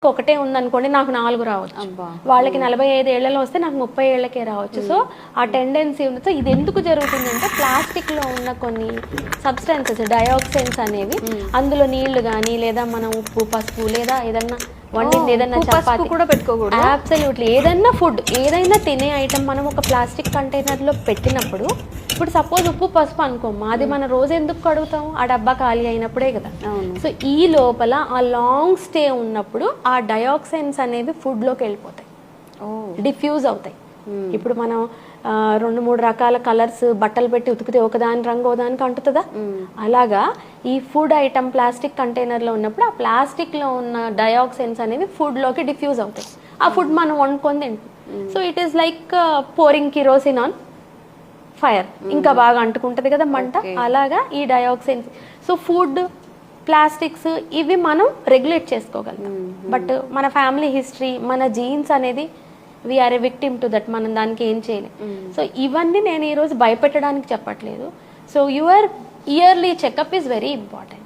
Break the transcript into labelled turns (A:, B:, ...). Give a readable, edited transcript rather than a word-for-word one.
A: ఒకటే ఉందనుకోండి, నాకు 4 రావచ్చు. వాళ్ళకి 45 ఏళ్లలో వస్తే నాకు 30 ఏళ్లకే రావచ్చు. సో ఆ టెండెన్సీ ఉంది. సో ఇది ఎందుకు జరుగుతుందంటే ప్లాస్టిక్ లో ఉన్న కొన్ని సబ్స్టెన్సెస్, డయాక్సైన్స్ అనేవి అందులో నీళ్లు కానీ లేదా మనం ఉప్పు, పసుపు లేదా ఏదన్నా వండింది ఏదన్నా చపాతీ
B: కూడా పెట్టుకోకూడదు.
A: అబ్సల్యూట్లీ ఏదైనా ఫుడ్, ఏదైనా తినే ఐటమ్ మనం ఒక ప్లాస్టిక్ కంటైనర్ లో పెట్టినప్పుడు, ఇప్పుడు సపోజ్ ఉప్పు పసుపు అనుకోమ్మా, అది మనం రోజు ఎందుకు కడుగుతాం? ఆ డబ్బా ఖాళీ అయినప్పుడే కదా. సో ఈ లోపల ఆ లాంగ్ స్టే ఉన్నప్పుడు ఆ డయాక్సైన్స్ అనేవి ఫుడ్ లోకి వెళ్ళిపోతాయి, డిఫ్యూజ్ అవుతాయి. ఇప్పుడు మనం 2-3 రకాల కలర్స్ బట్టలు పెట్టి ఉతికితే ఒకదాని రంగు ఒకదానికి అంటుతుందా? అలాగా ఈ ఫుడ్ ఐటమ్ ప్లాస్టిక్ కంటైనర్ లో ఉన్నప్పుడు ఆ ప్లాస్టిక్ లో ఉన్న డయాక్సైన్స్ అనేవి ఫుడ్ లోకి డిఫ్యూజ్ అవుతాయి. ఆ ఫుడ్ మనం వండుకొని తింటాం. So it is like pouring kerosene on fire, ఇంకా బాగా అంటుకుంటది కదా మంట. అలాగా ఈ డయాక్సైన్స్, సో ఫుడ్, ప్లాస్టిక్స్ ఇవి మనం రెగ్యులేట్ చేసుకోగలుగుతాం. బట్ మన ఫ్యామిలీ హిస్టరీ, మన జీన్స్ అనేది we are a victim to that, మనం దానికి ఏం చేయలేం. సో ఇవన్నీ నేను ఈరోజు భయపెట్టడానికి చెప్పట్లేదు. So your yearly checkup is very important.